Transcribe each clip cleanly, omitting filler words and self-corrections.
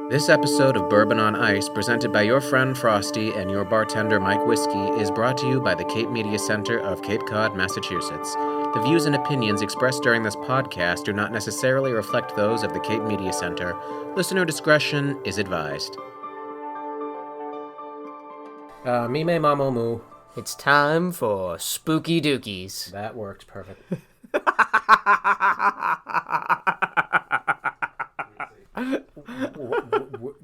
This episode of Bourbon on Ice, presented by your friend Frosty and your bartender Mike Whiskey, is brought to you by the Cape Media Center of Cape Cod, Massachusetts. The views and opinions expressed during this podcast do not necessarily reflect those of the Cape Media Center. Listener discretion is advised. Mime Mamo Moo. It's time for Spooky Dookies. That works perfect.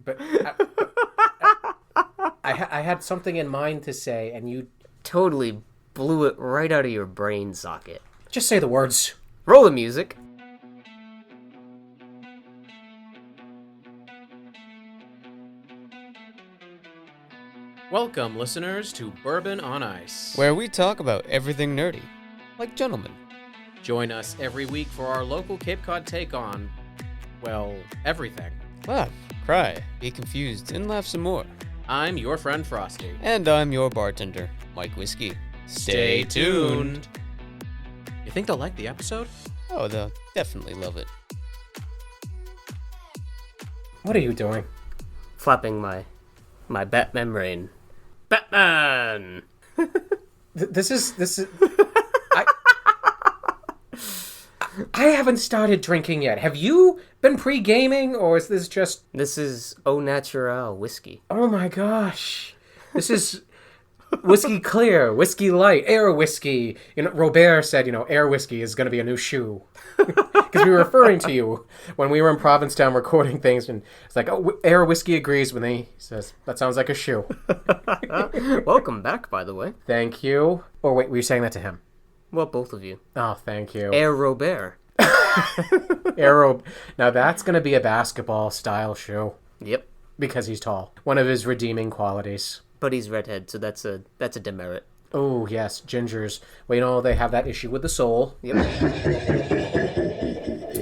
But I had something in mind to say, and you Totally blew it right out of your brain socket. just say the words. Roll the music. Welcome, listeners, to Bourbon on Ice. Where we talk about everything nerdy, like gentlemen. Join us every week for our local Cape Cod take on, well, everything. Laugh, cry, be confused, and laugh some more. I'm your friend Frosty. And I'm your bartender, Mike Whiskey. Stay tuned. You think they'll like the episode? Oh, they'll definitely love it. What are you doing? Flapping my Batman brain. Batman! This is I haven't started drinking yet. Have you been pre-gaming, or is this just... This is Au Natural whiskey. Oh my gosh. This is whiskey clear, whiskey light, air whiskey. You know, Robert said, air whiskey is going to be a new shoe. Because we were referring to you when we were in Provincetown recording things, and it's like, oh, air whiskey agrees when he says, that sounds like a shoe. Welcome back, by the way. Thank you. Or wait, were you saying that to him? Well, both of you. Oh, thank you. Air Robert. Now that's going to be a basketball-style shoe. Yep. Because he's tall. One of his redeeming qualities. But he's redhead, so that's a demerit. Oh, yes, gingers. Well, they have that issue with the soul. Yep.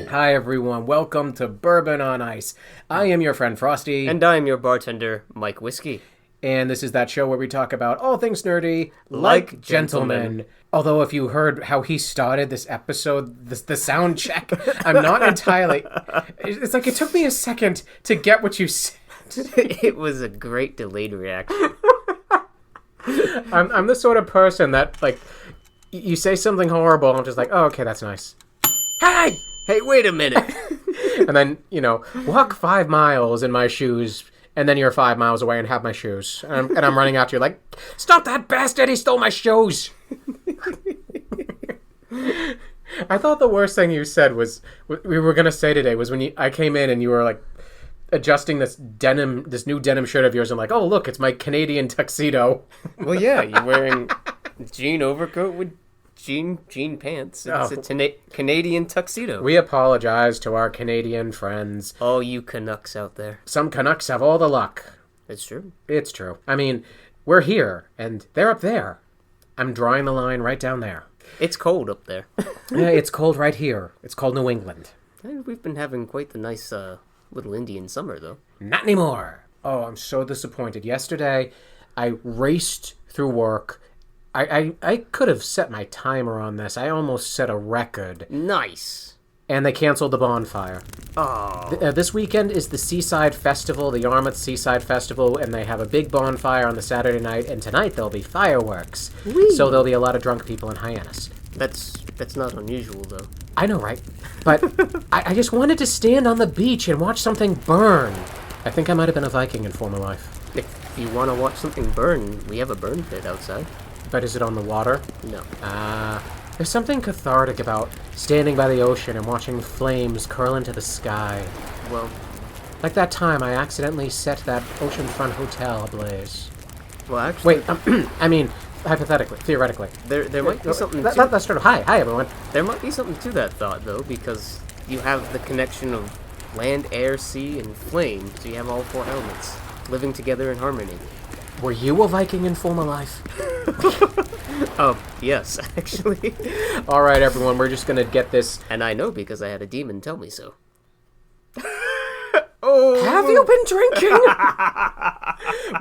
Hi, everyone. Welcome to Bourbon on Ice. I am your friend Frosty. And I'm your bartender, Mike Whiskey. And this is that show where we talk about all things nerdy, like gentlemen. Although if you heard how he started this episode, the sound check, I'm not entirely... It's like it took me a second to get what you said. It was a great delayed reaction. I'm the sort of person that, like, you say something horrible, and I'm just like, oh, okay, that's nice. Hey, wait a minute. And then, walk 5 miles in my shoes, and then you're 5 miles away and have my shoes. And I'm running after you like, stop that bastard, he stole my shoes! I thought the worst thing you said was, we were going to say today, was when I came in and you were like, adjusting this new denim shirt of yours, and like, oh look, it's my Canadian tuxedo. Well, yeah, you're wearing jean overcoat with jean pants. It's a Canadian tuxedo. We apologize to our Canadian friends. All you Canucks out there. Some Canucks have all the luck. It's true. It's true. I mean, we're here, and they're up there. I'm drawing the line right down there. It's cold up there. Yeah, it's cold right here. It's called New England. And we've been having quite the nice little Indian summer, though. Not anymore. Oh, I'm so disappointed. Yesterday, I raced through work. I could have set my timer on this. I almost set a record. Nice. And they canceled the bonfire. Oh. This weekend is the Seaside Festival, the Yarmouth Seaside Festival, and they have a big bonfire on the Saturday night, and tonight there'll be fireworks. Whee! So there'll be a lot of drunk people in Hyannis. That's not unusual, though. I know, right? But I just wanted to stand on the beach and watch something burn. I think I might have been a Viking in former life. If you want to watch something burn, we have a burn pit outside. But is it on the water? No. There's something cathartic about standing by the ocean and watching flames curl into the sky. Well, Like that time I accidentally set that oceanfront hotel ablaze. actually... Wait, I mean, hypothetically, theoretically. There might be something That's sort of... Hi, everyone. There might be something to that thought, though, because you have the connection of land, air, sea, and flame, so you have all 4 elements living together in harmony. Were you a Viking in former life? Yes, actually. All right, everyone, we're just going to get this... And I know because I had a demon tell me so. Oh. Have you been drinking?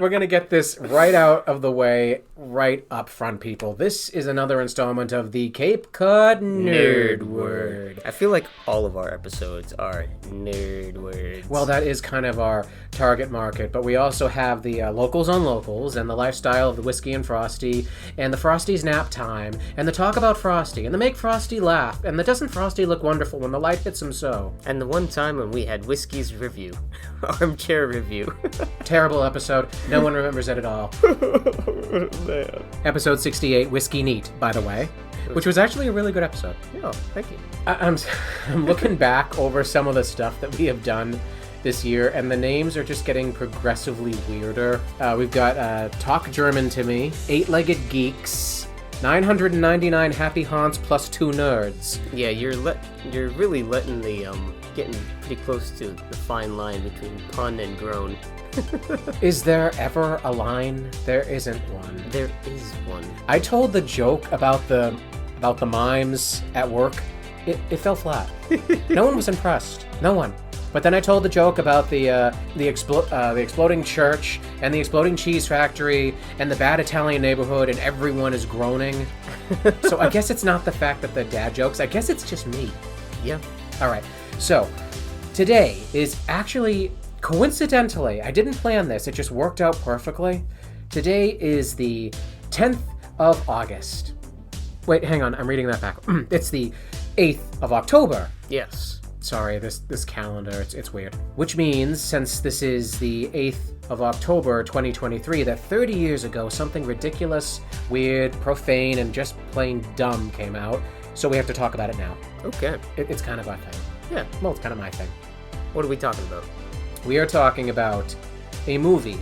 We're going to get this right out of the way, right up front, people. This is another installment of the Cape Cod Nerd Word. I feel like all of our episodes are nerd words. Well, that is kind of our target market, but we also have the locals on locals, and the lifestyle of the Whiskey and Frosty, and the Frosty's nap time, and the talk about Frosty, and the make Frosty laugh, and the doesn't Frosty look wonderful when the light hits him so. And the one time when we had Whiskey's review. Armchair review. Terrible episode. No one remembers it at all. Man. Episode 68, Whiskey Neat, by the way, which was actually a really good episode. Oh, thank you. I'm looking back over some of the stuff that we have done this year, and the names are just getting progressively weirder. We've got Talk German to Me, 8-Legged Geeks, 999 Happy Haunts plus 2 Nerds. Yeah, you're really letting the getting pretty close to the fine line between pun and groan. Is there ever a line? There isn't one. There is one. I told the joke about the mimes at work. It fell flat. No one was impressed. No one. But then I told the joke about the exploding church and the exploding cheese factory and the bad Italian neighborhood, and everyone is groaning. So I guess it's not the fact that the dad jokes. I guess it's just me. Yeah. All right. So today is actually, coincidentally, I didn't plan this. It just worked out perfectly. Today is the 10th of August. Wait, hang on. I'm reading that back. It's the 8th of October. Yes. Sorry, this calendar, it's weird. Which means, since this is the 8th of October 2023, that 30 years ago, something ridiculous, weird, profane, and just plain dumb came out. So we have to talk about it now. Okay. It's kind of our thing. Yeah. Well, it's kind of my thing. What are we talking about? We are talking about a movie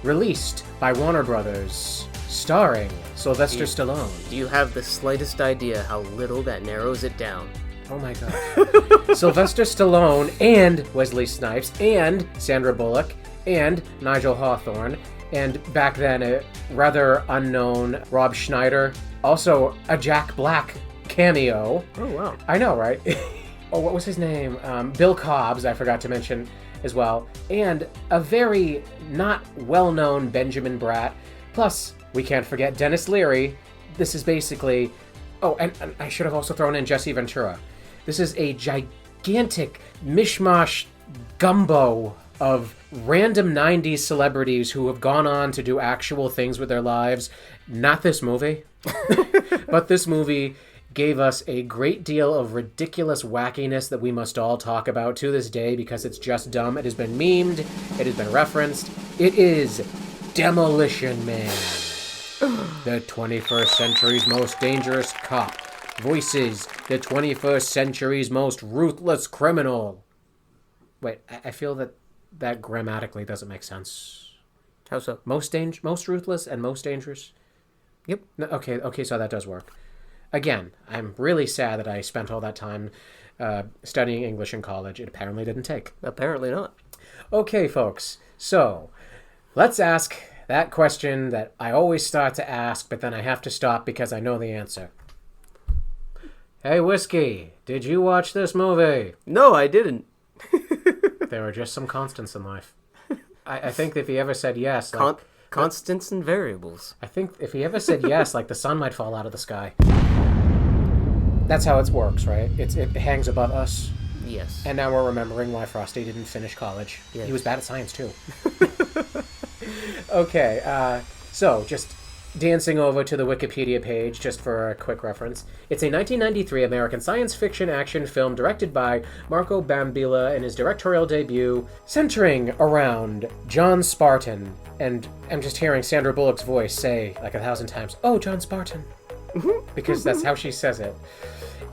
released by Warner Brothers, starring Sylvester Stallone. Do you have the slightest idea how little that narrows it down? Oh my god. Sylvester Stallone and Wesley Snipes and Sandra Bullock and Nigel Hawthorne, and back then a rather unknown Rob Schneider. Also a Jack Black cameo. Oh wow. I know, right? Oh, what was his name? Bill Cobbs, I forgot to mention as well. And a very not well-known Benjamin Bratt. Plus, we can't forget Dennis Leary. This is basically... Oh, and I should have also thrown in Jesse Ventura. This is a gigantic mishmash gumbo of random 90s celebrities who have gone on to do actual things with their lives. Not this movie. But this movie gave us a great deal of ridiculous wackiness that we must all talk about to this day because it's just dumb. It has been memed. It has been referenced. It is Demolition Man. The 21st century's most dangerous cop voices the 21st century's most ruthless criminal. Wait, I feel that grammatically doesn't make sense. How so? Most ruthless and most dangerous? Yep. No, okay, so that does work. Again, I'm really sad that I spent all that time studying English in college. It apparently didn't take. Apparently not. Okay, folks, so let's ask that question that I always start to ask, but then I have to stop because I know the answer. Hey, Whiskey, did you watch this movie? No, I didn't. There are just some constants in life. I think if he ever said yes... Constants and variables. I think if he ever said yes, like the sun might fall out of the sky. That's how it works, right? It hangs above us. Yes. And now we're remembering why Frosty didn't finish college. Yes. He was bad at science, too. Okay, so just dancing over to the Wikipedia page, just for a quick reference. It's a 1993 American science fiction action film directed by Marco Bambilla in his directorial debut, centering around John Spartan. And I'm just hearing Sandra Bullock's voice say, like 1,000 times, "Oh, John Spartan." Because that's how she says it.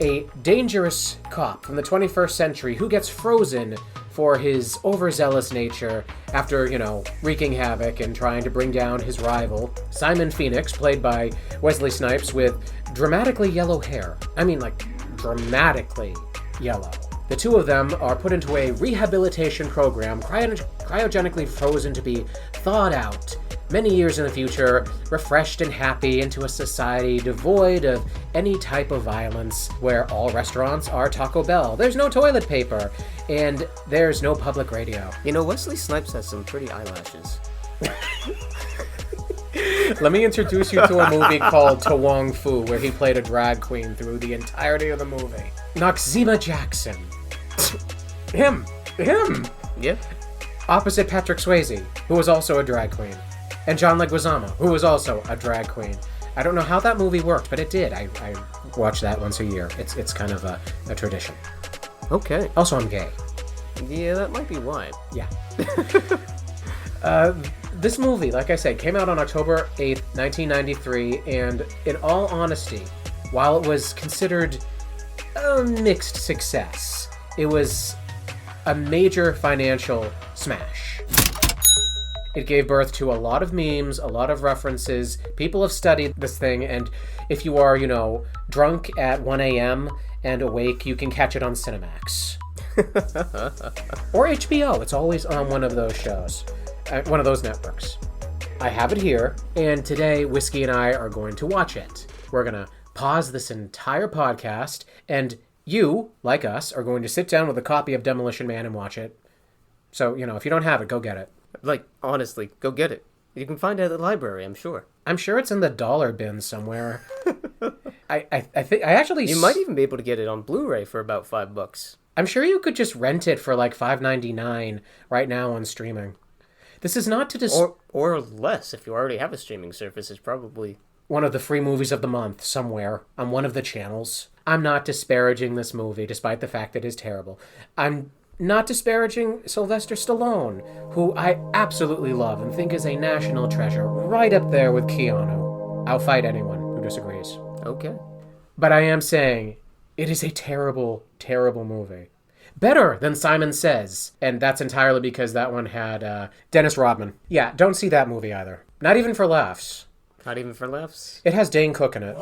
A dangerous cop from the 21st century who gets frozen for his overzealous nature after, wreaking havoc and trying to bring down his rival, Simon Phoenix, played by Wesley Snipes, with dramatically yellow hair. I mean, like, dramatically yellow. The two of them are put into a rehabilitation program, cryogenically frozen to be thawed out many years in the future, refreshed and happy into a society devoid of any type of violence, where all restaurants are Taco Bell. There's no toilet paper, and there's no public radio. Wesley Snipes has some pretty eyelashes. Let me introduce you to a movie called To Wong Fu, where he played a drag queen through the entirety of the movie. Noxzema Jackson. Him. Yeah. opposite Patrick Swayze, who was also a drag queen, and John Leguizamo, who was also a drag queen. I don't know how that movie worked, but it did. I watch that once a year. It's kind of a tradition. Okay. Also, I'm gay. Yeah, that might be why. Yeah. This movie, like I said, came out on October 8th, 1993, and in all honesty, while it was considered a mixed success, it was a major financial smash. It gave birth to a lot of memes, a lot of references. People have studied this thing, and if you are, drunk at 1 a.m. and awake, you can catch it on Cinemax. Or HBO. It's always on one of those shows. One of those networks. I have it here, and today Whiskey and I are going to watch it. We're going to pause this entire podcast, and you, like us, are going to sit down with a copy of Demolition Man and watch it. So, if you don't have it, go get it. Like, honestly, go get it. You can find it at the library, I'm sure. I'm sure it's in the dollar bin somewhere. I think I actually... You might even be able to get it on Blu-ray for about $5. I'm sure you could just rent it for like $5.99 right now on streaming. This is not to or less if you already have a streaming service. It's probably one of the free movies of the month somewhere on one of the channels. I'm not disparaging this movie, despite the fact that it is terrible. I'm not disparaging Sylvester Stallone, who I absolutely love and think is a national treasure, right up there with Keanu. I'll fight anyone who disagrees. Okay. But I am saying it is a terrible, terrible movie. Better than Simon Says, and that's entirely because that one had Dennis Rodman. Yeah, don't see that movie either. Not even for laughs. Not even for laughs? It has Dane Cook in it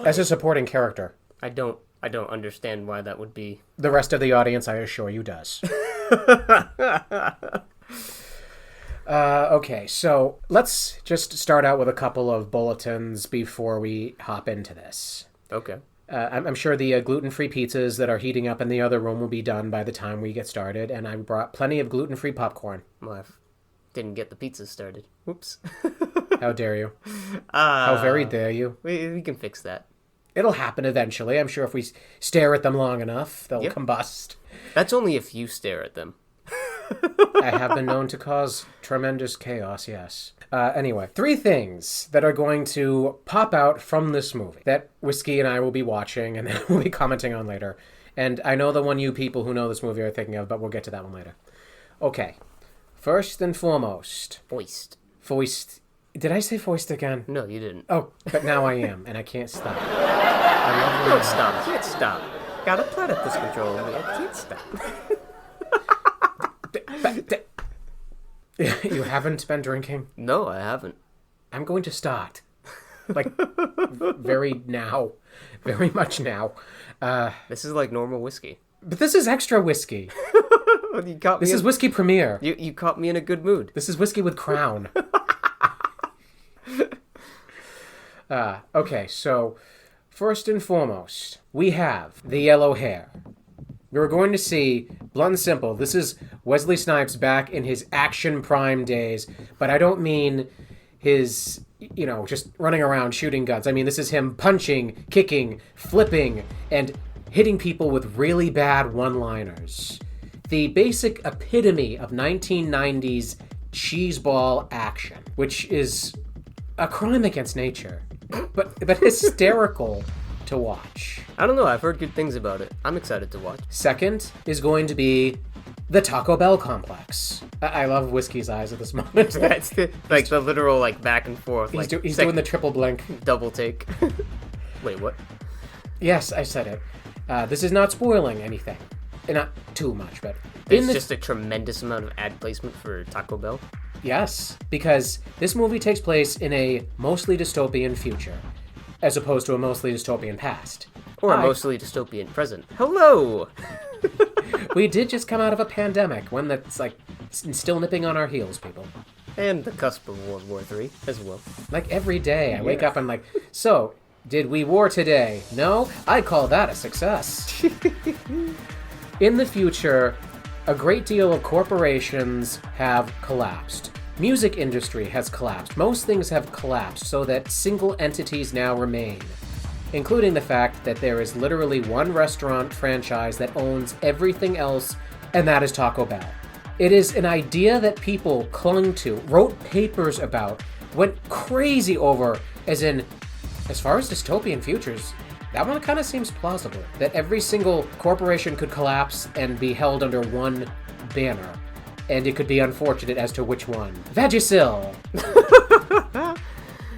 as a supporting character. I don't understand why that would be. The rest of the audience, I assure you, does. Okay, so let's just start out with a couple of bulletins before we hop into this. Okay. I'm sure the gluten-free pizzas that are heating up in the other room will be done by the time we get started, and I brought plenty of gluten-free popcorn. Well, I didn't get the pizza started. Whoops. How dare you? How very dare you? We can fix that. It'll happen eventually. I'm sure if we stare at them long enough, they'll combust. That's only if you stare at them. I have been known to cause tremendous chaos, yes. Anyway, 3 things that are going to pop out from this movie that Whiskey and I will be watching and then we'll be commenting on later. And I know the one you people who know this movie are thinking of, but we'll get to that one later. Okay. First and foremost. Foist. Did I say foist again? No, you didn't. Oh, but now I am, and I can't stop. Don't stop. Can't stop. Got a plan at this control. I can't stop. You haven't been drinking? No, I haven't. I'm going to start. Like, very much now. This is like normal whiskey. But this is extra whiskey. This is whiskey premiere. You caught me in a good mood. This is whiskey with crown. Okay, so first and foremost, we have the yellow hair. We're going to see, blunt and simple, this is Wesley Snipes back in his action prime days, but I don't mean his, just running around shooting guns. I mean, this is him punching, kicking, flipping, and hitting people with really bad one-liners. The basic epitome of 1990s cheeseball action, which is a crime against nature, but hysterical to watch. I don't know, I've heard good things about it. I'm excited to watch. Second is going to be the Taco Bell complex. I love Whiskey's eyes at this moment. That's the literal back and forth. He's doing the triple blink. Double take. Wait, what? Yes, I said it. This is not spoiling anything. Not too much, but... It's just a tremendous amount of ad placement for Taco Bell. Yes, because this movie takes place in a mostly dystopian future, as opposed to a mostly dystopian past. Or a mostly dystopian present. Hello! We did just come out of a pandemic, one that's, still nipping on our heels, people. And the cusp of World War III, as well. Every day, I wake up and so, did we war today? No? I call that a success. In the future, a great deal of corporations have collapsed. Music industry has collapsed. Most things have collapsed so that single entities now remain, including the fact that there is literally one restaurant franchise that owns everything else, and that is Taco Bell. It is an idea that people clung to, wrote papers about, went crazy over, as far as dystopian futures, that one kind of seems plausible. That every single corporation could collapse and be held under one banner. And it could be unfortunate as to which one. Vagisil!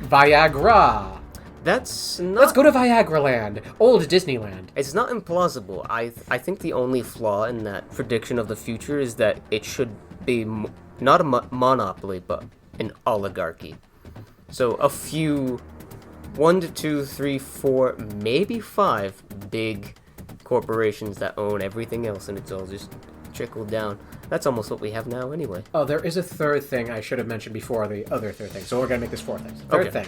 Viagra! That's not... Let's go to Viagra Land. Old Disneyland. It's not implausible. I think the only flaw in that prediction of the future is that it should be not a monopoly, but an oligarchy. So a few, 1 to 2, 3, 4, maybe 5 big corporations that own everything else, and it's all just trickled down. That's almost what we have now anyway. Oh, there is a third thing I should have mentioned before the other third thing. So we're going to make this fourth thing. Third thing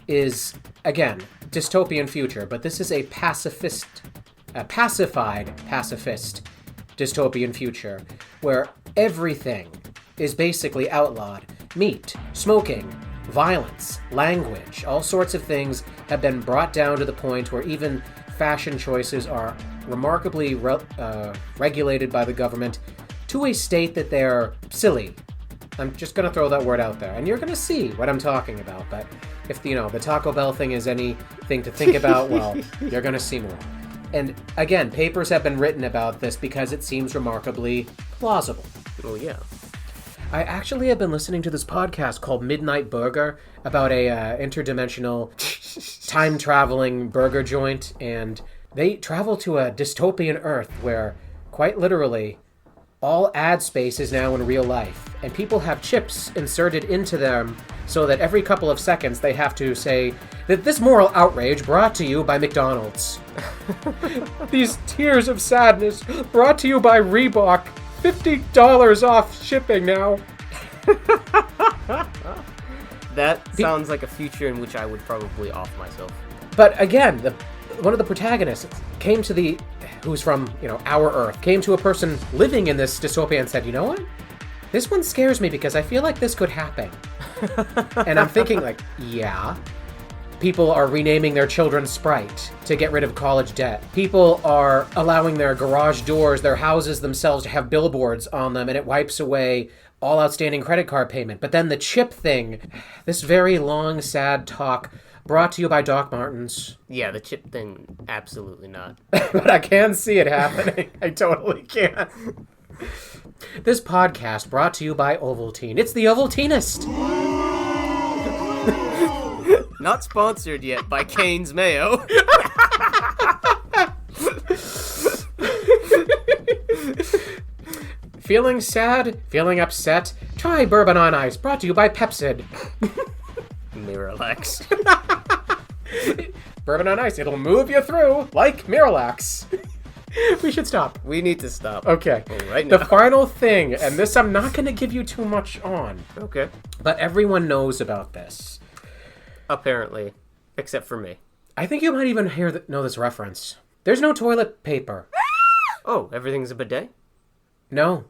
is, again, dystopian future, but this is a pacified pacifist dystopian future where everything is basically outlawed. Meat, smoking, violence, language, all sorts of things have been brought down to the point where even fashion choices are remarkably regulated by the government to a state that they're silly. I'm just going to throw that word out there, and you're going to see what I'm talking about. But if, the Taco Bell thing is anything to think about, well, you're going to see more. And again, papers have been written about this because it seems remarkably plausible. Oh, yeah. I actually have been listening to this podcast called Midnight Burger about a interdimensional time-traveling burger joint, and they travel to a dystopian Earth where, quite literally, all ad space is now in real life, and people have chips inserted into them so that every couple of seconds they have to say that this moral outrage brought to you by McDonald's. These tears of sadness brought to you by Reebok. $50 off shipping now. That sounds like a future in which I would probably off myself. But again, one of the protagonists came to who's from, our Earth, came to a person living in this dystopia and said, you know what? This one scares me because I feel like this could happen. And I'm thinking yeah. People are renaming their children Sprite to get rid of college debt. People are allowing their garage doors, their houses themselves to have billboards on them, and it wipes away all outstanding credit card payment. But then the chip thing, this very long, sad talk, brought to you by Doc Martens. Yeah, the chip thing, absolutely not. But I can see it happening. I totally can. This podcast brought to you by Ovaltine. It's the Ovaltinist. Not sponsored yet by Cane's Mayo. Feeling sad? Feeling upset? Try Bourbon on Ice, brought to you by Pepsid. Miralax. Bourbon on Ice, it'll move you through like Miralax. We should stop. We need to stop. Okay. Right now. The final thing, and this I'm not going to give you too much on. Okay. But everyone knows about this. Apparently. Except for me. I think you might even know this reference. There's no toilet paper. Oh, everything's a bidet? No.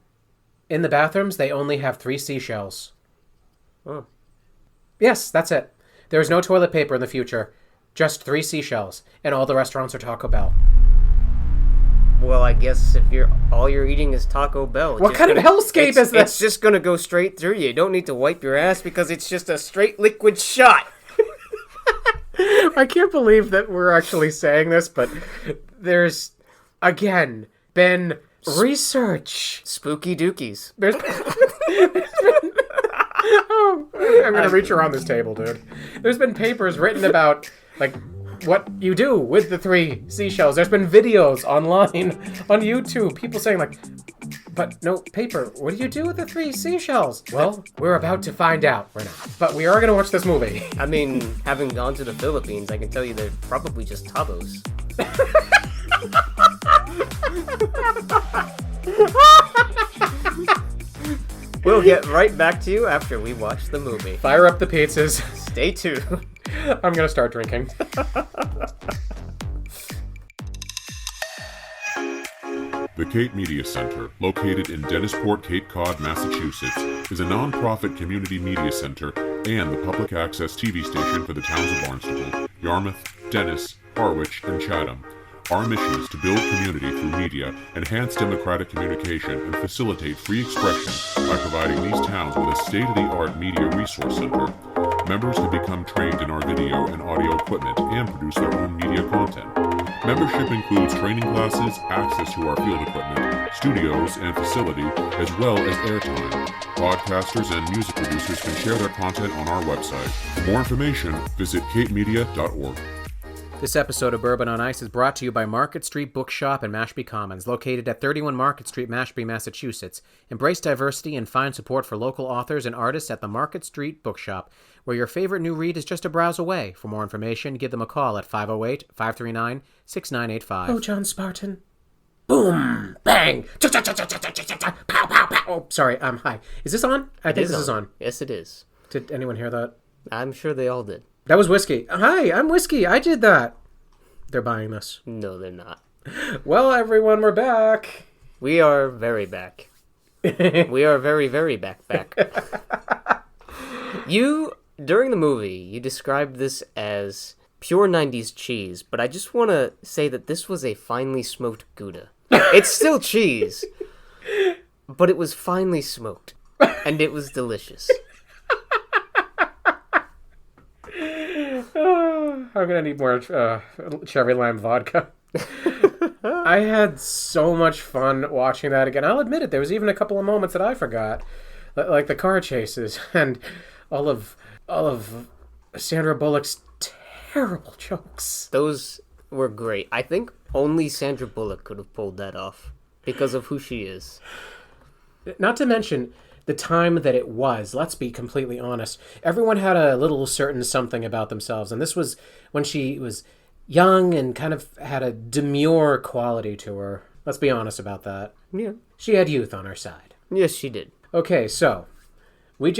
In the bathrooms, they only have 3 seashells. Oh. Yes, that's it. There's no toilet paper in the future. Just 3 seashells. And all the restaurants are Taco Bell. Well, I guess if all you're eating is Taco Bell... What kind of hellscape is this? It's just gonna go straight through you. You don't need to wipe your ass because it's just a straight liquid shot. I can't believe that we're actually saying this, but there's, again, been research. Spooky dookies. There's oh, I'm going to reach around this table, dude. There's been papers written about, what you do with the 3 seashells. There's been videos online on YouTube. People saying, but no paper. What do you do with the 3 seashells? Well, we're about to find out. We're not. But we are going to watch this movie. I mean, having gone to the Philippines, I can tell you they're probably just tabos. We'll get right back to you after we watch the movie. Fire up the pizzas. Stay tuned. I'm going to start drinking. The Cape Media Center, located in Dennisport, Cape Cod, Massachusetts, is a non-profit community media center and the public access TV station for the towns of Barnstable, Yarmouth, Dennis, Harwich, and Chatham. Our mission is to build community through media, enhance democratic communication, and facilitate free expression by providing these towns with a state-of-the-art media resource center. Members can become trained in our video and audio equipment and produce their own media content. Membership includes training classes, access to our field equipment, studios and facility, as well as airtime. Podcasters and music producers can share their content on our website. For more information, visit capemedia.org. This episode of Bourbon on Ice is brought to you by Market Street Bookshop in Mashpee Commons, located at 31 Market Street, Mashpee, Massachusetts. Embrace diversity and find support for local authors and artists at the Market Street Bookshop, where your favorite new read is just a browse away. For more information, give them a call at 508-539-6985. Oh, John Spartan. Boom! Bang! Pow, pow, pow! Oh, sorry, hi. Is this on? I think this is on. Yes, it is. Did anyone hear that? I'm sure they all did. That was Whiskey. Hi, I'm Whiskey. I did that. They're buying this. No, they're not. Well, everyone, we're back. We are very back. We are very, very back. During the movie, you described this as pure 90s cheese, but I just want to say that this was a finely smoked Gouda. It's still cheese, but it was finely smoked, and it was delicious. I'm gonna need more cherry lime vodka. I had so much fun watching that again. I'll admit it, there was even a couple of moments that I forgot, like the car chases and all of Sandra Bullock's terrible jokes. Those were great. I think only Sandra Bullock could have pulled that off because of who she is. Not to mention the time that it was. Let's be completely honest. Everyone had a little certain something about themselves, and this was when she was young and kind of had a demure quality to her. Let's be honest about that. Yeah. She had youth on her side. Yes, she did. Okay, so I'm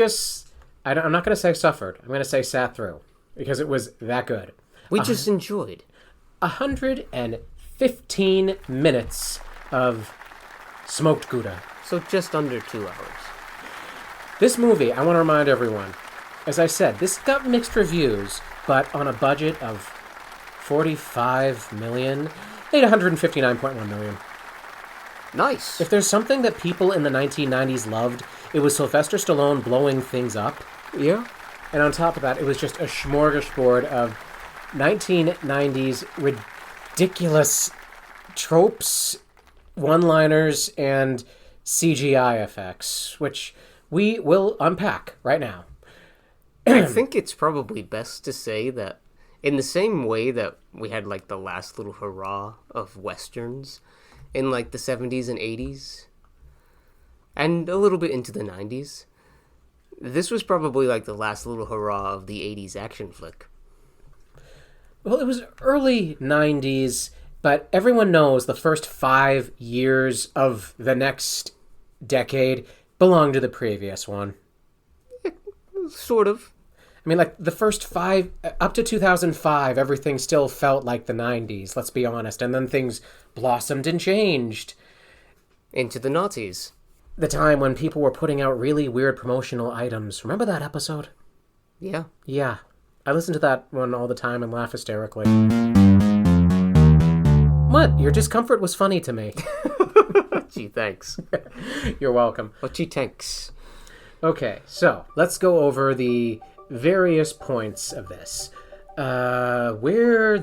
not going to say suffered. I'm going to say sat through, because it was that good. We just enjoyed 115 minutes of smoked Gouda. So just under 2 hours. This movie, I want to remind everyone, as I said, this got mixed reviews, but on a budget of $45 million, made $159.1 million. Nice. If there's something that people in the 1990s loved, it was Sylvester Stallone blowing things up. Yeah. And on top of that, it was just a smorgasbord of 1990s ridiculous tropes, one-liners, and CGI effects, which we will unpack right now. I think it's probably best to say that in the same way that we had like the last little hurrah of Westerns in like the 70s and 80s and a little bit into the 90s, this was probably like the last little hurrah of the 80s action flick. Well, it was early 90s, but everyone knows the first 5 years of the next decade belonged to the previous one. Sort of. I mean, like, the first 5, up to 2005, everything still felt like the 90s, let's be honest. And then things blossomed and changed. Into the Nazis. The time when people were putting out really weird promotional items. Remember that episode? Yeah. Yeah. I listen to that one all the time and laugh hysterically. What? Your discomfort was funny to me. Gee, thanks. You're welcome. Oh, gee, thanks. Okay, so let's go over the various points of this. Were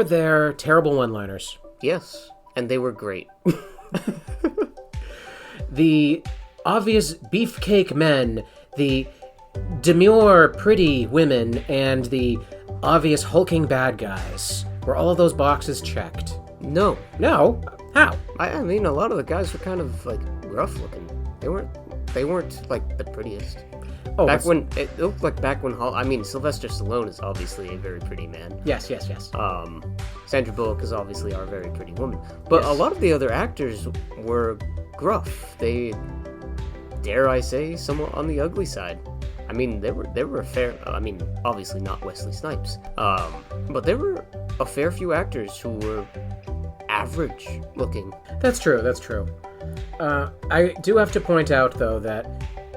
there terrible one-liners? Yes, and they were great. The obvious beefcake men, the demure pretty women, and the obvious hulking bad guys. Were all of those boxes checked? No. No? How? I mean, a lot of the guys were kind of, like, rough looking. They weren't like, the prettiest. Oh, it looked like back when Sylvester Stallone is obviously a very pretty man. Yes. Sandra Bullock is obviously our very pretty woman. But Yes. A lot of the other actors were gruff. They, dare I say, somewhat on the ugly side. I mean, there were a fair... obviously not Wesley Snipes. But there were a fair few actors who were average looking. That's true. I do have to point out, though, that,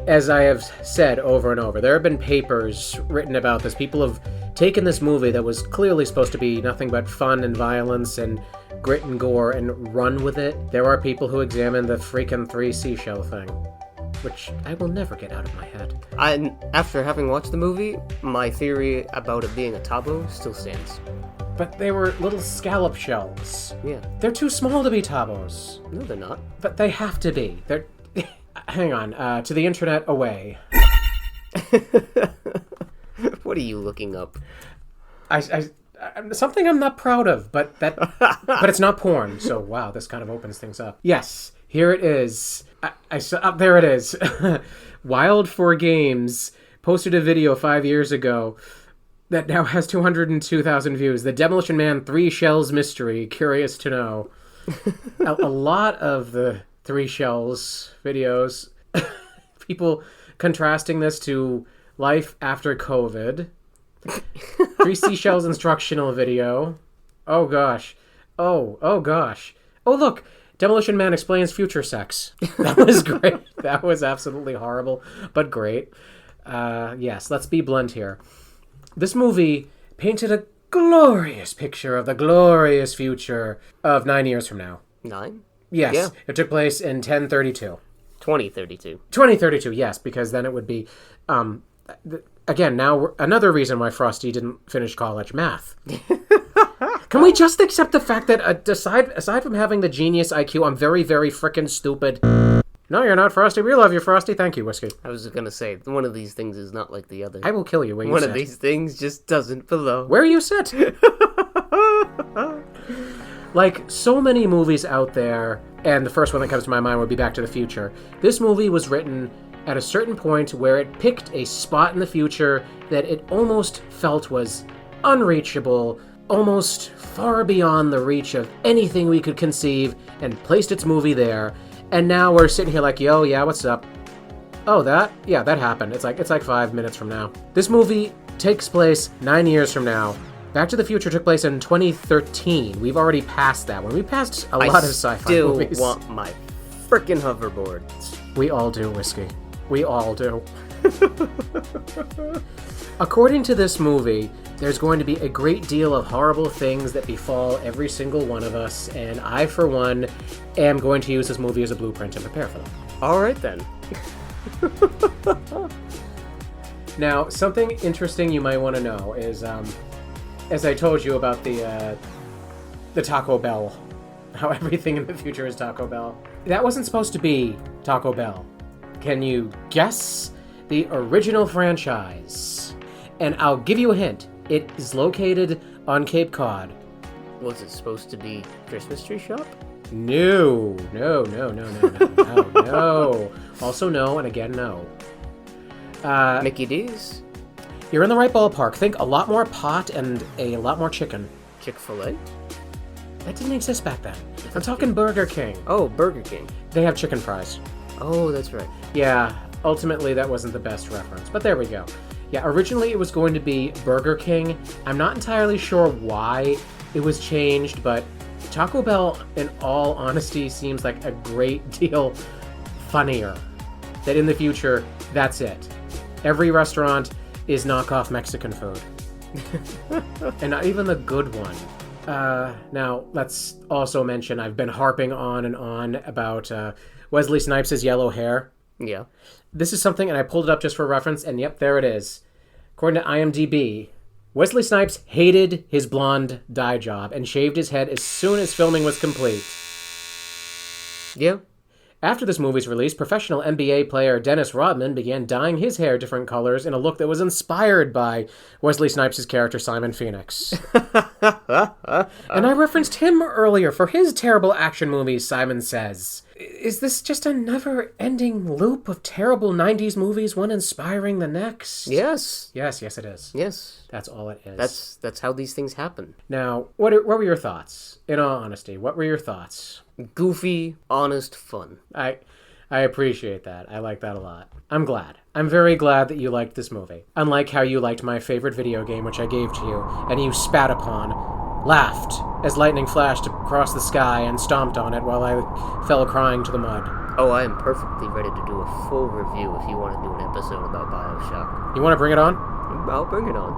as I have said over and over, there have been papers written about this. People have taken this movie that was clearly supposed to be nothing but fun and violence and grit and gore and run with it. There are people who examine the freaking 3 seashell thing, which I will never get out of my head. After having watched the movie, my theory about it being a tabo still stands. But they were little scallop shells. Yeah. They're too small to be tabos. No, they're not. But they have to be. They're... Hang on. To the internet, away. What are you looking up? Something I'm not proud of, but it's not porn. So wow, this kind of opens things up. Yes, here it is. There it is. Wild 4 Games posted a video 5 years ago that now has 202,000 views. The Demolition Man 3 Shells Mystery. Curious to know. A lot of the 3 Shells videos, people contrasting this to life after COVID. 3 Seashells instructional video. Oh gosh. Oh gosh. Oh look, Demolition Man explains future sex. That was great. That was absolutely horrible, but great. Yes, let's be blunt here. This movie painted a glorious picture of the glorious future of 9 years from now. 9? Yes, Yeah. It took place in 1032. 2032. 2032, yes, because then it would be... again, now another reason why Frosty didn't finish college math. Can we just accept the fact that aside from having the genius IQ, I'm very, very frickin' stupid? No, you're not, Frosty. We love you, Frosty. Thank you, Whiskey. I was gonna say, one of these things is not like the other. I will kill you where you One sit. of these things just doesn't belong. Where you sit. Like so many movies out there, and the first one that comes to my mind would be Back to the Future. This movie was written at a certain point where it picked a spot in the future that it almost felt was unreachable, almost far beyond the reach of anything we could conceive, and placed its movie there. And now we're sitting here like, yo, yeah, what's up? Oh, that? Yeah, that happened. It's like 5 minutes from now. This movie takes place 9 years from now. Back to the Future took place in 2013. We've already passed that one. We passed a lot of sci-fi movies. I still want my frickin' hoverboard. We all do, Whiskey. We all do. According to this movie, there's going to be a great deal of horrible things that befall every single one of us, and I, for one, am going to use this movie as a blueprint and prepare for them. Alright then. Now, something interesting you might want to know is, as I told you about the Taco Bell, how everything in the future is Taco Bell. That wasn't supposed to be Taco Bell. Can you guess the original franchise? And I'll give you a hint. It is located on Cape Cod. Was it supposed to be Christmas Tree Shop? No. Also no, and again no. Mickey D's? You're in the right ballpark. Think a lot more pot and a lot more chicken. Chick-fil-A? That didn't exist back then. I'm talking Burger King. Oh, Burger King. They have chicken fries. Oh, that's right. Yeah, ultimately that wasn't the best reference, but there we go. Yeah, originally it was going to be Burger King. I'm not entirely sure why it was changed, but Taco Bell, in all honesty, seems like a great deal funnier. That in the future, that's it. Every restaurant is knockoff Mexican food. And not even the good one. Now, let's also mention, I've been harping on and on about Wesley Snipes' yellow hair. Yeah. This is something, and I pulled it up just for reference, and yep, there it is. According to IMDb, Wesley Snipes hated his blonde dye job and shaved his head as soon as filming was complete. Yeah. After this movie's release, professional NBA player Dennis Rodman began dyeing his hair different colors in a look that was inspired by Wesley Snipes' character Simon Phoenix. And I referenced him earlier for his terrible action movies, Simon Says. Is this just a never-ending loop of terrible 90s movies, one inspiring the next? Yes. Yes, it is. Yes. That's all it is. That's how these things happen. Now, what were your thoughts? In all honesty, what were your thoughts? Goofy, honest fun. I appreciate that. I like that a lot. I'm glad. I'm very glad that you liked this movie. Unlike how you liked my favorite video game, which I gave to you, and you spat upon, laughed as lightning flashed across the sky, and stomped on it while I fell crying to the mud. Oh, I am perfectly ready to do a full review if you want to do an episode about BioShock. You want to bring it on? I'll bring it on.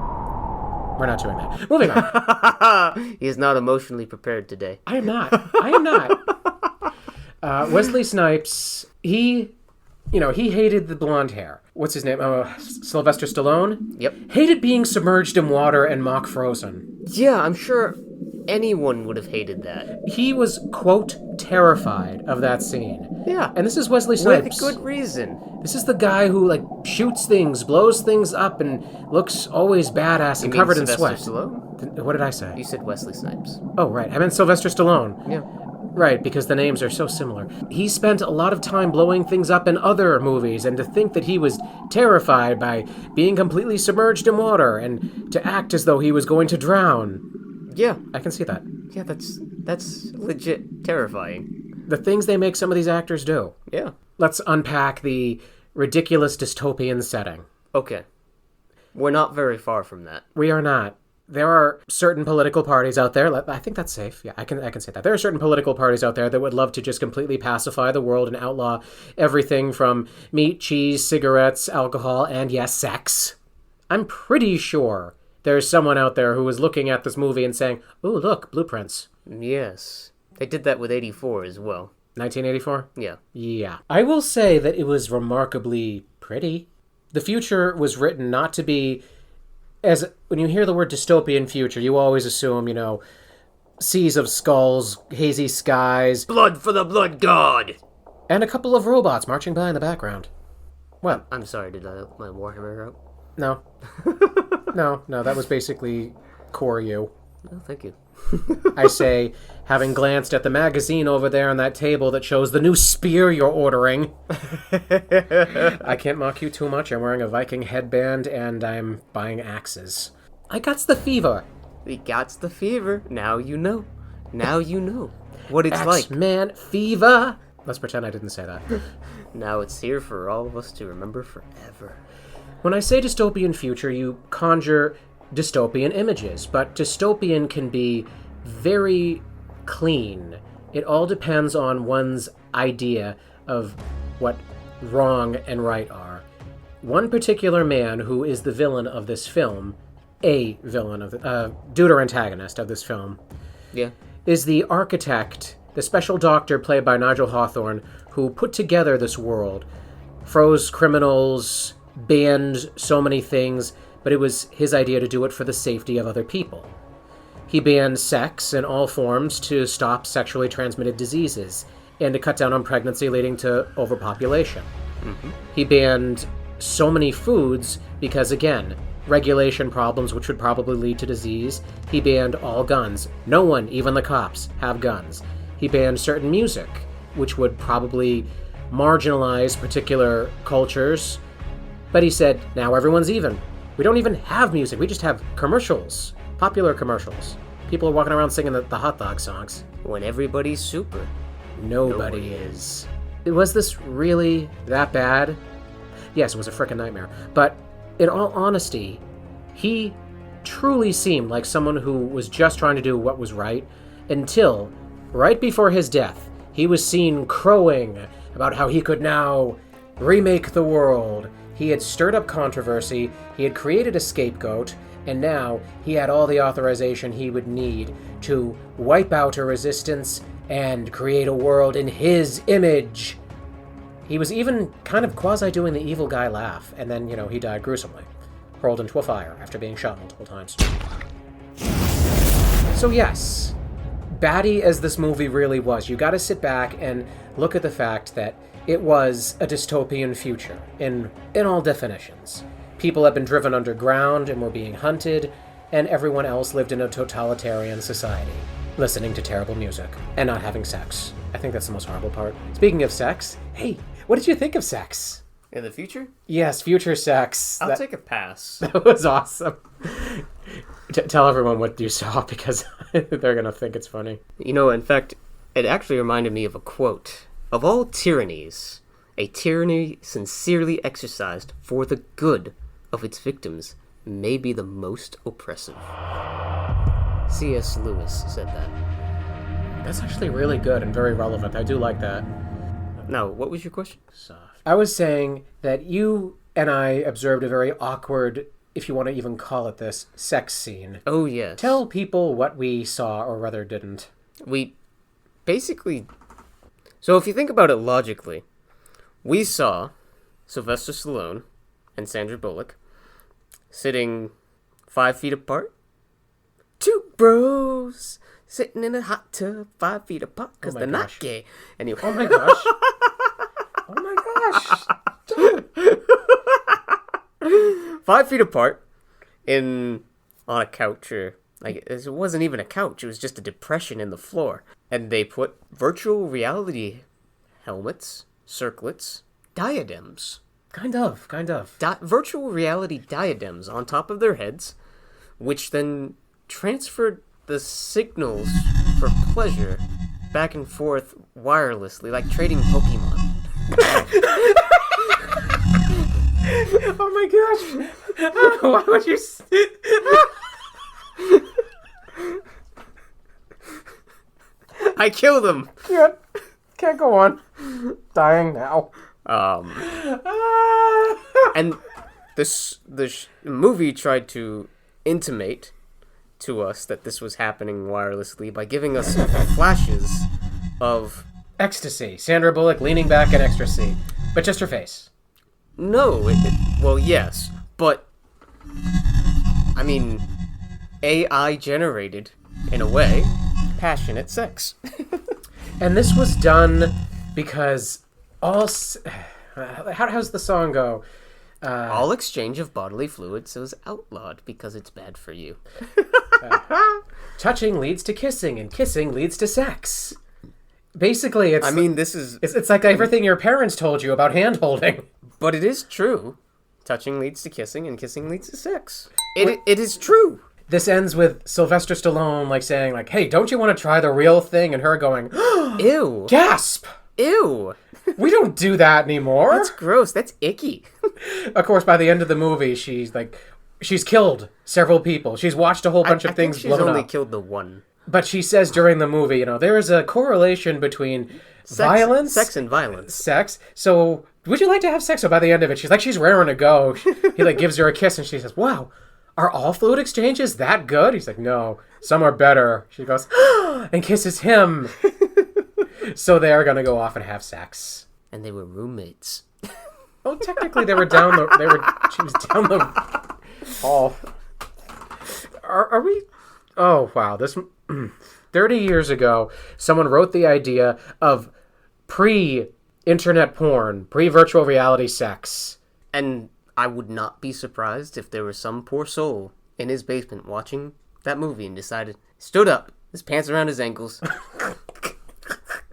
We're not doing that. Moving on. He is not emotionally prepared today. I am not. Wesley Snipes, he hated the blonde hair. What's his name? Sylvester Stallone? Yep. Hated being submerged in water and mock frozen. Yeah, I'm sure anyone would have hated that. He was, quote, terrified of that scene. Yeah. And this is Wesley Snipes. With good reason. This is the guy who, like, shoots things, blows things up, and looks always badass and covered in sweat. Stallone? What did I say? You said Wesley Snipes. Oh, right. I meant Sylvester Stallone. Yeah. Right, because the names are so similar. He spent a lot of time blowing things up in other movies, and to think that he was terrified by being completely submerged in water, and to act as though he was going to drown. Yeah. I can see that. Yeah, that's legit terrifying. The things they make some of these actors do. Yeah. Let's unpack the ridiculous dystopian setting. Okay. We're not very far from that. We are not. There are certain political parties out there, I think that's safe, yeah, I can say that. There are certain political parties out there that would love to just completely pacify the world and outlaw everything from meat, cheese, cigarettes, alcohol, and yes, sex. I'm pretty sure there's someone out there who is looking at this movie and saying, ooh, look, blueprints. Yes. They did that with 84 as well. 1984? Yeah. Yeah. I will say that it was remarkably pretty. The future was written not to be... when you hear the word dystopian future, you always assume, seas of skulls, hazy skies... Blood for the blood god! And a couple of robots marching by in the background. What? I'm sorry, did I let my Warhammer out? No. No, that was basically core you. Oh, thank you. I say, having glanced at the magazine over there on that table that shows the new spear you're ordering. I can't mock you too much. I'm wearing a Viking headband and I'm buying axes. I got the fever. We got the fever. Now you know. Now you know what it's like. X-Man fever. Let's pretend I didn't say that. Now it's here for all of us to remember forever. When I say dystopian future, you conjure dystopian images, but dystopian can be very clean. It all depends on one's idea of what wrong and right are. One particular man who is the villain of this film, dude or antagonist of this film, Yeah. is the architect, the special doctor played by Nigel Hawthorne, who put together this world, froze criminals, banned so many things, but it was his idea to do it for the safety of other people. He banned sex in all forms to stop sexually transmitted diseases and to cut down on pregnancy leading to overpopulation. Mm-hmm. He banned so many foods because, again, regulation problems which would probably lead to disease. He banned all guns. No one, even the cops, have guns. He banned certain music, which would probably marginalize particular cultures. But he said, now everyone's even. We don't even have music. We just have commercials. Popular commercials. People are walking around singing the hot dog songs. When everybody's super. Nobody is. Was this really that bad? Yes, it was a frickin' nightmare. But in all honesty, he truly seemed like someone who was just trying to do what was right until, right before his death, he was seen crowing about how he could now remake the world. He had stirred up controversy, he had created a scapegoat, and now he had all the authorization he would need to wipe out a resistance and create a world in his image. He was even kind of quasi-doing the evil guy laugh, and then, he died gruesomely, hurled into a fire after being shot multiple times. So yes, batty as this movie really was, you gotta sit back and look at the fact that it was a dystopian future, in all definitions. People had been driven underground and were being hunted, and everyone else lived in a totalitarian society, listening to terrible music, and not having sex. I think that's the most horrible part. Speaking of sex, hey, what did you think of sex? In the future? Yes, future sex. I'll take a pass. That was awesome. Tell everyone what you saw, because they're gonna think it's funny. In fact, it actually reminded me of a quote. Of all tyrannies, a tyranny sincerely exercised for the good of its victims may be the most oppressive. C.S. Lewis said that. That's actually really good and very relevant. I do like that. Now, what was your question? I was saying that you and I observed a very awkward if you want to even call it this, sex scene. Oh, yes. Tell people what we saw, or rather didn't. We basically... So if you think about it logically, we saw Sylvester Stallone and Sandra Bullock sitting 5 feet apart. Two bros sitting in a hot tub 5 feet apart because they're not gay. Anyway. Oh my gosh. Oh my gosh. 5 feet apart on a couch, or like it wasn't even a couch, it was just a depression in the floor. And they put virtual reality helmets, circlets, diadems. Kind of. Virtual reality diadems on top of their heads, which then transferred the signals for pleasure back and forth wirelessly, like trading Pokemon. Oh my gosh. Why would you... I killed him! Can't go on. Dying now. And the movie tried to intimate to us that this was happening wirelessly by giving us flashes of... Ecstasy. Sandra Bullock leaning back in ecstasy. But just her face. No, well, yes, but... I mean, AI generated, in a way, passionate sex. And this was done because how's the song go? All exchange of bodily fluids is outlawed because it's bad for you. Touching leads to kissing, and kissing leads to sex. Basically, it's... I mean, this is... It's like everything your parents told you about hand-holding. But it is true. Touching leads to kissing, and kissing leads to sex. It is true. This ends with Sylvester Stallone, saying, hey, don't you want to try the real thing? And her going, Ew. Gasp! Ew. We don't do that anymore. That's gross. That's icky. Of course, by the end of the movie, she's killed several people. She's watched a whole bunch of things blown up. She's only killed the one. But she says during the movie, there is a correlation between violence... Sex and violence. Sex. So, would you like to have sex? So by the end of it, she's raring to go. He gives her a kiss and she says, wow, are all fluid exchanges that good? He's like, no, some are better. She goes, and kisses him. So they're going to go off and have sex. And they were roommates. Oh, technically she was down the hall. Are we... Oh, wow. This 30 years ago, someone wrote the idea of pre-internet porn, pre-virtual reality sex. And I would not be surprised if there was some poor soul in his basement watching that movie and stood up, his pants around his ankles.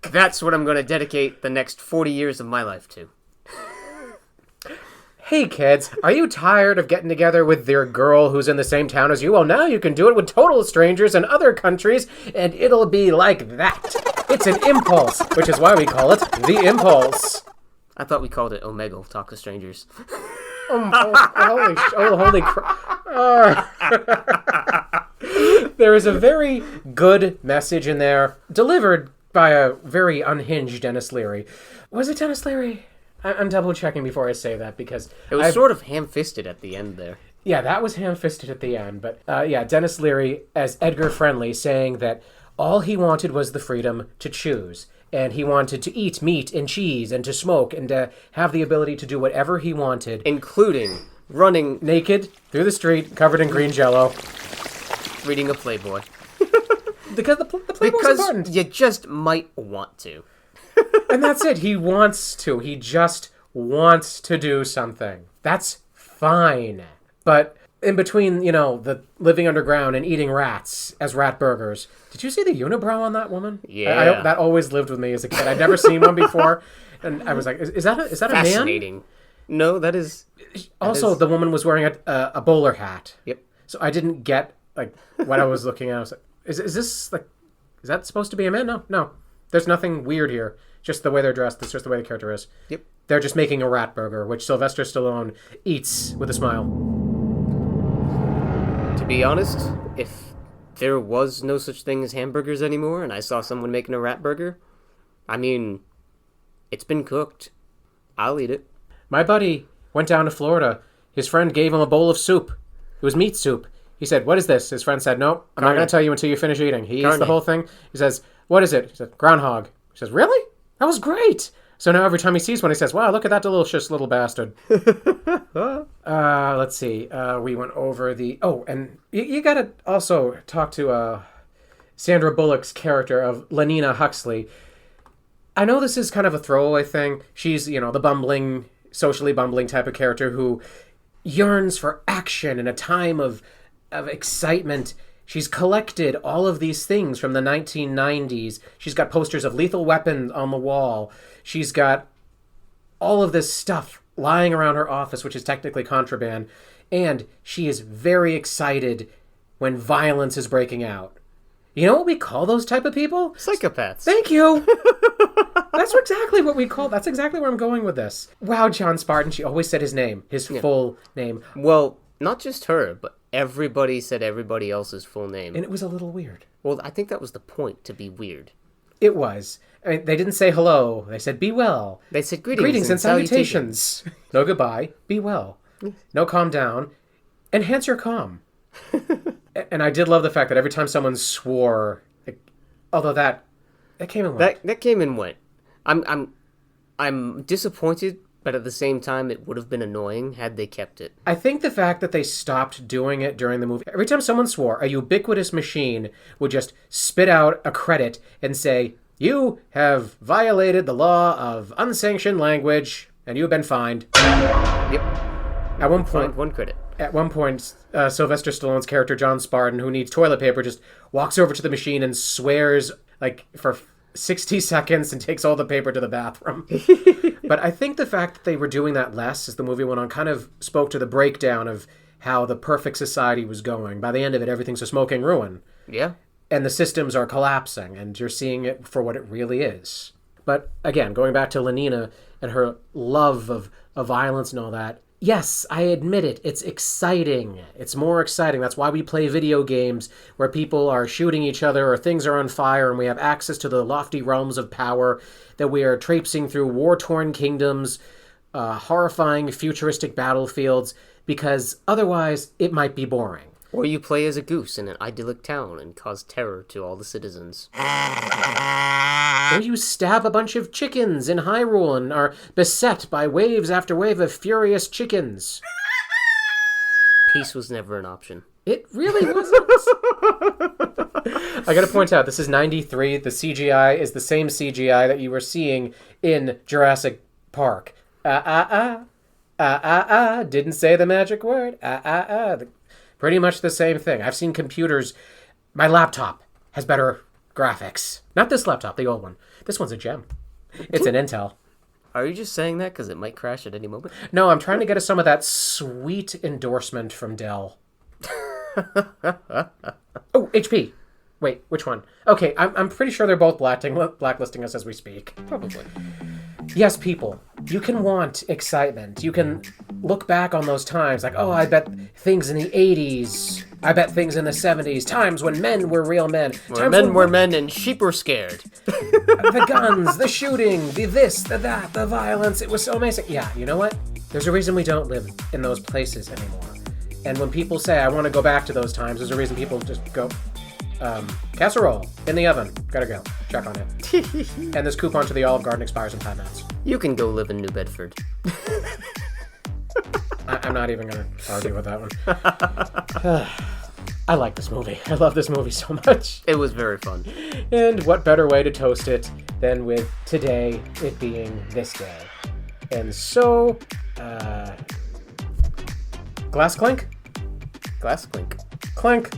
That's what I'm going to dedicate the next 40 years of my life to. Hey kids, are you tired of getting together with your girl who's in the same town as you? Well, now you can do it with total strangers in other countries, and it'll be like that. It's an impulse, which is why we call it the impulse. I thought we called it Omegle, Talk to Strangers. Holy crap. There is a very good message in there, delivered by a very unhinged Dennis Leary. Was it Dennis Leary? I'm double-checking before I say that, because... It was sort of ham-fisted at the end there. Yeah, that was ham-fisted at the end, but Dennis Leary as Edgar Friendly saying that all he wanted was the freedom to choose, and he wanted to eat meat and cheese and to smoke and to have the ability to do whatever he wanted. Including running naked through the street, covered in green jello. Reading a Playboy. Because the Playboy's important. You just might want to. And that's it. He wants to. He just wants to do something. That's fine. But in between, the living underground and eating rats as rat burgers, did you see the unibrow on that woman? Yeah. That always lived with me as a kid. I'd never seen one before. And I was like, is that a man? Fascinating. No, that is... Also, the woman was wearing a bowler hat. Yep. So I didn't get, what I was looking at. I was like, is this, is that supposed to be a man? No. There's nothing weird here. Just the way they're dressed. It's just the way the character is. Yep. They're just making a rat burger, which Sylvester Stallone eats with a smile. To be honest, if there was no such thing as hamburgers anymore and I saw someone making a rat burger, I mean, it's been cooked. I'll eat it. My buddy went down to Florida. His friend gave him a bowl of soup. It was meat soup. He said, what is this? His friend said, nope, I'm not going to tell you until you finish eating. He eats the whole thing. He says, what is it? He said, groundhog. He says, really? That was great. So now every time he sees one, he says, wow, look at that delicious little bastard. Let's see. We went over the... Oh, and you got to also talk to Sandra Bullock's character of Lenina Huxley. I know this is kind of a throwaway thing. She's, the bumbling, socially bumbling type of character who yearns for action in a time of excitement. She's collected all of these things from the 1990s. She's got posters of Lethal Weapon on the wall. She's got all of this stuff lying around her office, which is technically contraband. And she is very excited when violence is breaking out. You know what we call those type of people? Psychopaths. Thank you. That's exactly what we call... That's exactly where I'm going with this. Wow, John Spartan. She always said his name. His full name. Well, not just her, but everybody said everybody else's full name. And it was a little weird. Well, I think that was the point, to be weird. It was. I mean, they didn't say hello. They said, be well. They said Greetings and salutations. No goodbye. Be well. No calm down. Enhance your calm. And I did love the fact that every time someone swore, although that came and went. That came and went. I'm disappointed, but at the same time, it would have been annoying had they kept it. I think the fact that they stopped doing it during the movie, every time someone swore, a ubiquitous machine would just spit out a credit and say, you have violated the law of unsanctioned language, and you have been fined. Yep. At one point, one credit. At one point, Sylvester Stallone's character, John Spartan, who needs toilet paper, just walks over to the machine and swears, for 60 seconds and takes all the paper to the bathroom. But I think the fact that they were doing that less as the movie went on kind of spoke to the breakdown of how the perfect society was going. By the end of it, everything's a smoking ruin. Yeah. And the systems are collapsing, and you're seeing it for what it really is. But again, going back to Lenina and her love of violence and all that, yes, I admit it. It's exciting. It's more exciting. That's why we play video games where people are shooting each other or things are on fire and we have access to the lofty realms of power, that we are traipsing through war-torn kingdoms, horrifying futuristic battlefields, because otherwise it might be boring. Or you play as a goose in an idyllic town and cause terror to all the citizens. Or you stab a bunch of chickens in Hyrule and are beset by waves after wave of furious chickens. Peace was never an option. It really wasn't. I gotta point out, this is 93. The CGI is the same CGI that you were seeing in Jurassic Park. Didn't say the magic word. Pretty much the same thing. I've seen computers. My laptop has better graphics. Not this laptop, the old one. This one's a gem. It's an Intel. Are you just saying that because it might crash at any moment? No, I'm trying to get us some of that sweet endorsement from Dell. Oh, HP. Wait, which one? Okay, I'm pretty sure they're both blacklisting us as we speak. Probably. Yes, people, you can want excitement. You can look back on those times like, oh, I bet things in the 80s. I bet things in the 70s. Times when men were real men. Where men were men and sheep were scared. The guns, the shooting, the this, the that, the violence. It was so amazing. Yeah, you know what? There's a reason we don't live in those places anymore. And when people say, I want to go back to those times, there's a reason people just go, casserole in the oven. Gotta go. Check on it. And this coupon to the Olive Garden expires in 5 minutes. You can go live in New Bedford. I'm not even going to argue with that one. I like this movie. I love this movie so much. It was very fun. And what better way to toast it than with today, it being this day. And so, glass clink? Glass clink. Clink.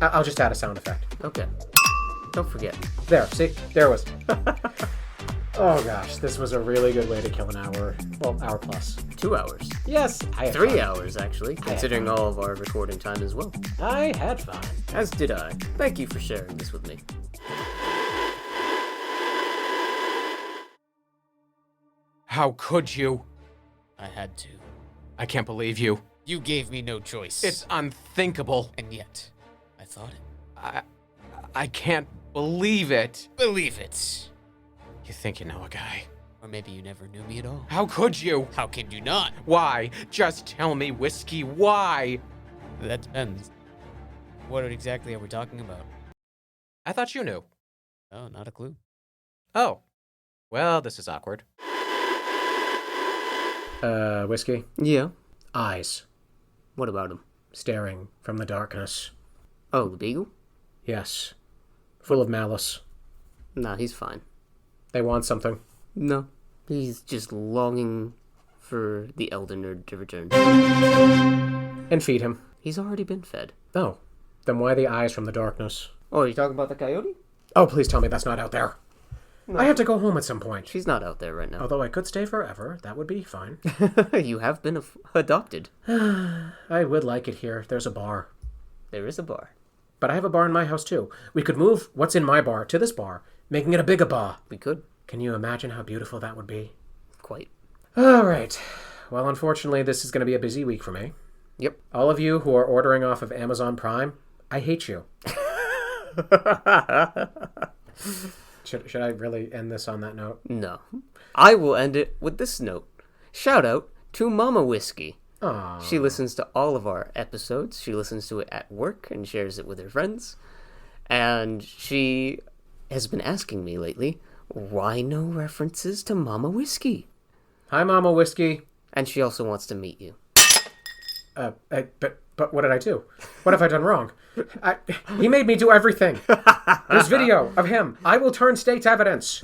I'll just add a sound effect. Okay. Don't forget. There, see? There it was. Oh gosh, this was a really good way to kill an hour. Well, hour plus. 2 hours. Yes, I had 3 fun. hours, actually, considering all of our recording time as well. I had fun. As did I. Thank you for sharing this with me. How could you? I had to. I can't believe you. You gave me no choice. It's unthinkable. And yet, I thought it. I can't believe it. Believe it. You think you know a guy. Or maybe you never knew me at all. How could you? How can you not? Why? Just tell me, Whiskey, why? That depends. What exactly are we talking about? I thought you knew. Oh, not a clue. Oh. Well, this is awkward. Whiskey? Yeah. Eyes. What about him? Staring from the darkness. Oh, the beagle? Yes. Full of malice. Nah, he's fine. They want something. No. He's just longing for the elder nerd to return. And feed him. He's already been fed. Oh. Then why the eyes from the darkness? Oh, are you talking about the coyote? Oh, please tell me that's not out there. No. I have to go home at some point. She's not out there right now. Although I could stay forever. That would be fine. You have been adopted. I would like it here. There's a bar. There is a bar. But I have a bar in my house, too. We could move what's in my bar to this bar, making it a bigger bar. We could. Can you imagine how beautiful that would be? Quite. All right. Well, unfortunately, this is going to be a busy week for me. Yep. All of you who are ordering off of Amazon Prime, I hate you. Should I really end this on that note? No. I will end it with this note. Shout out to Mama Whiskey. Aww. She listens to all of our episodes. She listens to it at work and shares it with her friends. And she has been asking me lately, why no references to Mama Whiskey? Hi, Mama Whiskey. And she also wants to meet you. But what did I do? What have I done wrong? He made me do everything. There's video of him. I will turn state's evidence.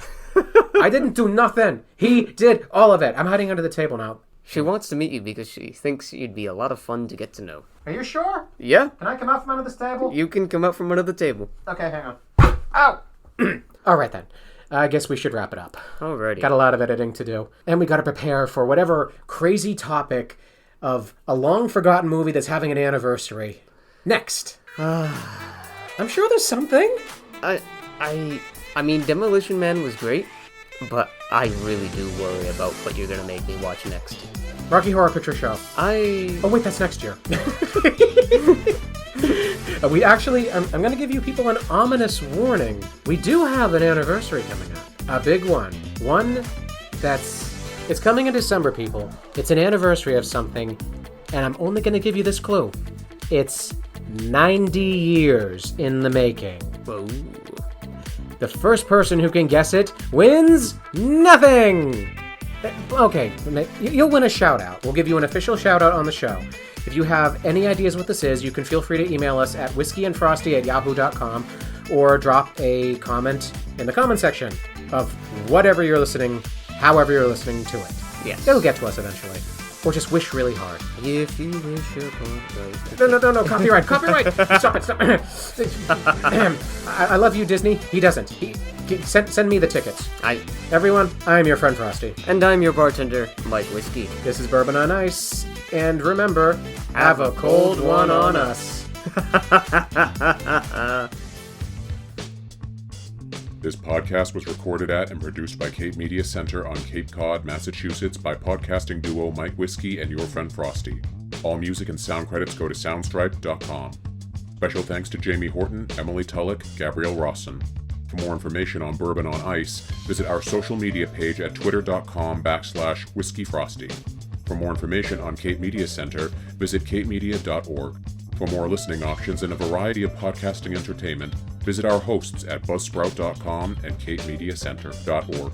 I didn't do nothing. He did all of it. I'm hiding under the table now. She wants to meet you because she thinks you'd be a lot of fun to get to know. Are you sure? Yeah. Can I come out from under this table? You can come out from under the table. Okay, hang on. Ow! All right, then. I guess we should wrap it up. Alrighty. Got a lot of editing to do. And we got to prepare for whatever crazy topic of a long-forgotten movie that's having an anniversary. Next. I'm sure there's something. I mean, Demolition Man was great, but I really do worry about what you're gonna make me watch next. Rocky Horror Picture Show. Oh, wait, that's next year. We actually, I'm going to give you people an ominous warning. We do have an anniversary coming up. A big one. One it's coming in December, people. It's an anniversary of something, and I'm only going to give you this clue. It's 90 years in the making. Whoa. The first person who can guess it wins nothing! Okay, you'll win a shout-out. We'll give you an official shout-out on the show. If you have any ideas what this is, you can feel free to email us at whiskeyandfrosty@yahoo.com or drop a comment in the comment section of whatever you're listening, however you're listening to it. Yes. It'll get to us eventually. Or just wish really hard. If you wish upon life. No, copyright. Stop it. I love you, Disney. He doesn't. Send me the tickets. Everyone, I'm your friend Frosty. And I'm your bartender, Mike Whiskey. This is Bourbon on Ice. And remember, have a cold one on us. This podcast was recorded at and produced by Cape Media Center on Cape Cod, Massachusetts by podcasting duo Mike Whiskey and your friend Frosty. All music and sound credits go to soundstripe.com. Special thanks to Jamie Horton, Emily Tulloch, Gabrielle Rawson. For more information on Bourbon on Ice, visit our social media page at twitter.com/whiskeyfrosty. For more information on Cape Media Center, visit capemedia.org. For more listening options and a variety of podcasting entertainment, visit our hosts at buzzsprout.com and capemediacenter.org.